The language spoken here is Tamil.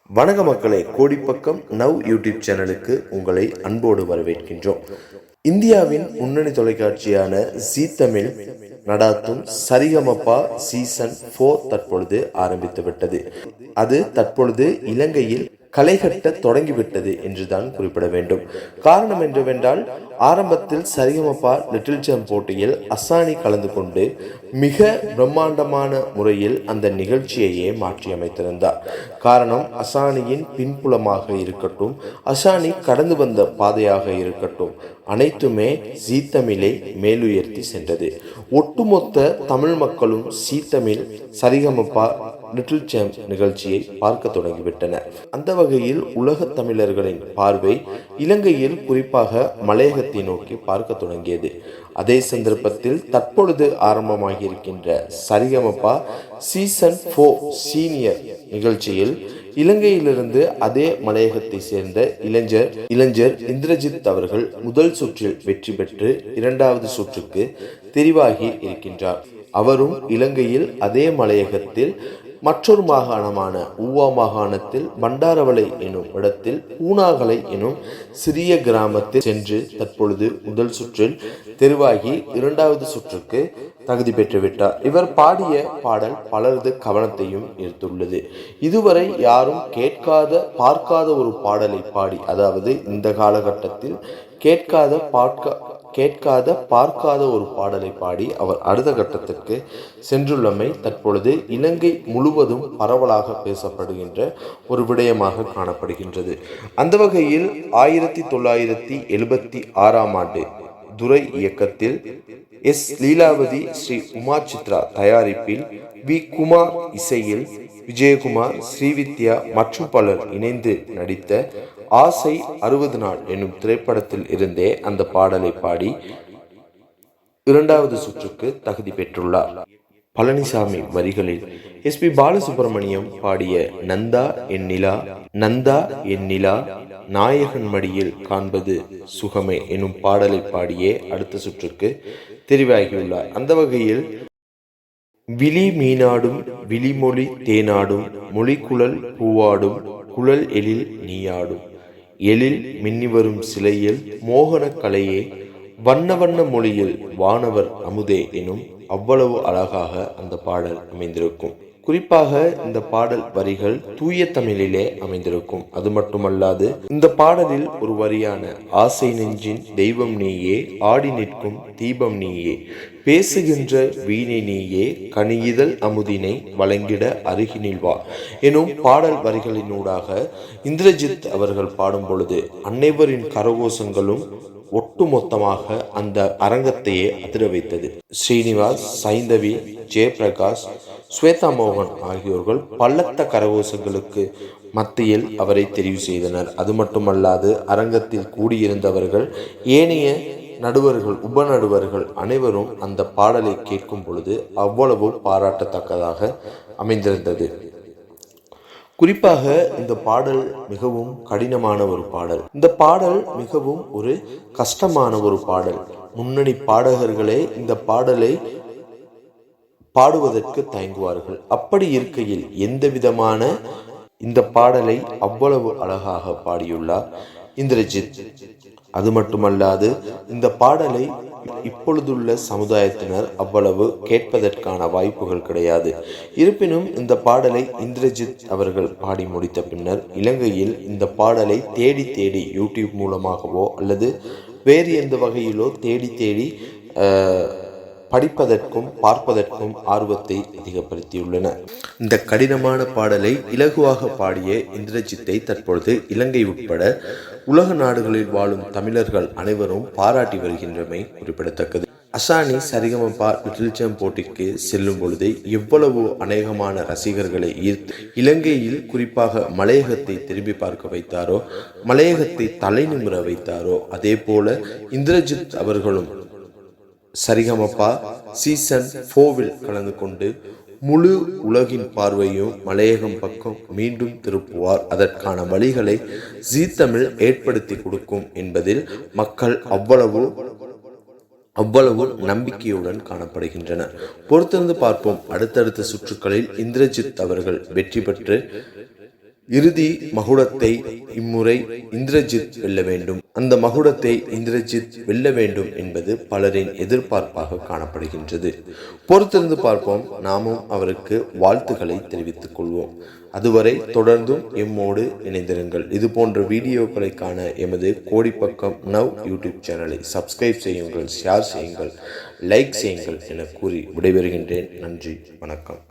வணக்க மக்களே, கோடிப்பக்கம் நவ் யூடியூப் சேனலுக்கு உங்களை அன்போடு வரவேற்கின்றோம். இந்தியாவின் முன்னணி தொலைக்காட்சியான ஜீ தமிழ் நடாத்தும் சரிகமபா சீசன் 4 தற்பொழுது ஆரம்பித்துவிட்டது. அது தற்பொழுது இலங்கையில் களைகட்ட தொடங்கிவிட்டது என்றுதான் குறிப்பிட வேண்டும். காரணம் என்னவென்றால், ஆரம்பத்தில் சரிகமபா லிட்டில் சாம்ப் போட்டியில் அசானி கலந்து கொண்டு மிக பிரம்மாண்டமான முறையில் அந்த நிகழ்ச்சியையே மாற்றியமைத்திருந்தார். காரணம், அசானியின் பின்புலமாக இருக்கட்டும், அசானி கடந்து வந்த பாதையாக இருக்கட்டும், அனைத்துமே ஜீ தமிழை மேலுயர்த்தி சென்றது. ஒட்டுமொத்த தமிழ் மக்களும் ஜீ தமிழ் சரிகமபா லிட்டில் சாம்ப் நிகழ்ச்சியை பார்க்க தொடங்கிவிட்டனர். அந்த வகையில் உலக தமிழர்களின் பார்வை இலங்கையில், குறிப்பாக மலையகத்தை நோக்கி பார்க்க தொடங்கியது. அதே சந்தர்ப்பத்தில் தற்பொழுது ஆரம்பமாகியிருக்கின்ற சரிகமபா சீசன் 4 சீனியர் நிகழ்ச்சியில் இலங்கையிலிருந்து அதே மலையகத்தை சேர்ந்த இளைஞர் இந்திரஜித் அவர்கள் முதல் சுற்றில் வெற்றி பெற்று இரண்டாவது சுற்றுக்கு தெரிவாகி இருக்கின்றார். அவரும் இலங்கையில் அதே மலையகத்தில் மற்றொரு மாகாணமான ஊவா மாகாணத்தில் பண்டாரவளை எனும் இடத்தில் பூனாகலை எனும் சிறிய கிராமத்தில் சென்று தற்பொழுது முதல் சுற்றில் தெரிவாகி இரண்டாவது சுற்றுக்கு தகுதி பெற்றுவிட்டார். இவர் பாடிய பாடல் பலரது கவனத்தையும் ஈர்த்துள்ளது. இதுவரை யாரும் பார்க்காத ஒரு பாடலை பாடி, அதாவது இந்த காலகட்டத்தில் பார்க்காத ஒரு பாடலை பாடி அவர் அடுத்த கட்டத்திற்கு சென்றுள்ளமை தற்பொழுது இலங்கை முழுவதும் பரவலாக பேசப்படுகின்ற ஒரு விடயமாக காணப்படுகின்றது. அந்த வகையில் 1976ஆம் ஆண்டு துரை இயக்கத்தில் எஸ். லீலாவதி, ஸ்ரீ உமா சித்ரா தயாரிப்பில் வி. குமார் இசையில் விஜயகுமார், ஸ்ரீவித்யா மற்றும் பலர் இணைந்து நடித்த ஆசை 60 நாள் என்னும் திரைப்படத்தில் இருந்தே அந்த பாடலை பாடி இரண்டாவது சுற்றுக்கு தகுதி பெற்றுள்ளார். பழனிசாமி வரிகளில் எஸ்.பி. பாலசுப்ரமணியம் பாடிய நந்தா என் நிலா நாயகன் மடியில் காண்பது சுகமே எனும் பாடலை பாடியே அடுத்த சுற்றுக்கு தெரிவாகியுள்ளார். அந்த வகையில் விழி மீனாடும் விழிமொழி தேனாடும் மொழிக்குழல் பூவாடும் குழல் எழில் நீயாடும் எழில் மின்னிவரும் சிலையில் மோகன கலையே வண்ண வண்ண மொழியில் வானவர் அமுதே எனும் அவ்வளவு அழகாக அந்த பாடல் அமைந்திருக்கும். குறிப்பாக இந்த பாடல் வரிகள் தூய தமிழிலே அமைந்திருக்கும். அது மட்டுமல்லாது இந்த பாடலில் ஒரு வரியான ஆசை நெஞ்சின் தெய்வம் நீயே, ஆடி நிற்கும் தீபம் நீயே, பேசுகின்ற வீணை நீயே, கனியிதழ் அமுதினை வழங்கிட அருகினில் வா எனும் பாடல் வரிகளினூடாக இந்திரஜித் அவர்கள் பாடும் பொழுது அனைவரின் கரகோஷங்களும் ஒட்டுமொத்தமாக அந்த அரங்கத்தையே அதிர வைத்தது. ஸ்ரீனிவாஸ், சைந்தவி, ஜெயபிரகாஷ், ஸ்வேதா மோகன் ஆகியோர்கள் பலத்த கரகோஷங்களுக்கு மத்தியில் அவரை தெரிவு செய்தனர். அது மட்டுமல்லாது அரங்கத்தில் கூடியிருந்தவர்கள், ஏனைய நடுவர்கள், உப நடுவர்கள் அனைவரும் அந்த பாடலை கேட்கும் பொழுது அவ்வளவு பாராட்டத்தக்கதாக அமைந்திருந்தது. குறிப்பாக இந்த பாடல் மிகவும் கடினமான ஒரு பாடல். இந்த பாடல் மிகவும் ஒரு கஷ்டமான ஒரு பாடல். முன்னணி பாடகர்களே இந்த பாடலை பாடுவதற்கு தயங்குவார்கள். அப்படி இருக்கையில் எந்த விதமான இந்த பாடலை அவ்வளவு அழகாக பாடியுள்ளார் இந்திரஜித். அது மட்டுமல்லாது இந்த பாடலை இப்பொழுதுள்ள சமுதாயத்தினர் அவ்வளவு கேட்பதற்கான வாய்ப்புகள் கிடையாது. இருப்பினும் இந்த பாடலை இந்திரஜித் அவர்கள் பாடி முடித்த பின்னர் இலங்கையில் இந்த பாடலை தேடி யூடியூப் மூலமாகவோ அல்லது வேறு எந்த வகையிலோ தேடி படிப்பதற்கும் பார்ப்பதற்கும் ஆர்வத்தை அதிகப்படுத்தியுள்ளன. இந்த கடினமான பாடலை இலகுவாக பாடிய இந்திரஜித்தை தற்பொழுது இலங்கை உட்பட உலக நாடுகளில் வாழும் தமிழர்கள் அனைவரும் பாராட்டி வருகின்றமை குறிப்பிடத்தக்கது. அசானி சரிகமபா லிட்டில் சாம்ப் போட்டிக்கு செல்லும் பொழுது எவ்வளவு அநேகமான ரசிகர்களை ஈர்த்து இலங்கையில், குறிப்பாக மலையகத்தை திரும்பி பார்க்க வைத்தாரோ, மலையகத்தை தலை நிமிர வைத்தாரோ, அதே போல இந்திரஜித் அவர்களும் சரிகமபா சீசன் 4 கலந்து கொண்டு முழு உலகின் பார்வையும் மலையகம் பக்கம் மீண்டும் திருப்புவார். அதற்கான வழிகளை ஜீ தமிழ் ஏற்படுத்தி கொடுக்கும் என்பதில் மக்கள் அவ்வளவு நம்பிக்கையுடன் காணப்படுகின்றனர். பொறுத்திருந்து பார்ப்போம். அடுத்தடுத்த சுற்றுகளில் இந்திரஜித் அவர்கள் வெற்றி பெற்று இறுதி மகுடத்தை இம்முறை இந்திரஜித் வெல்ல வேண்டும். அந்த மகுடத்தை இந்திரஜித் வெல்ல வேண்டும் என்பது பலரின் எதிர்பார்ப்பாக காணப்படுகின்றது. பொறுத்திருந்து பார்ப்போம். நாமும் அவருக்கு வாழ்த்துக்களை தெரிவித்துக் கொள்வோம். அதுவரை தொடர்ந்தும் எம்மோடு இணைந்திருங்கள். இது போன்ற வீடியோக்களை காண எமது கோடிப்பக்கம் நவ் யூடியூப் சேனலை சப்ஸ்கிரைப் செய்யுங்கள், ஷேர் செய்யுங்கள், லைக் செய்யுங்கள் என கூறி விடைபெறுகின்றேன். நன்றி, வணக்கம்.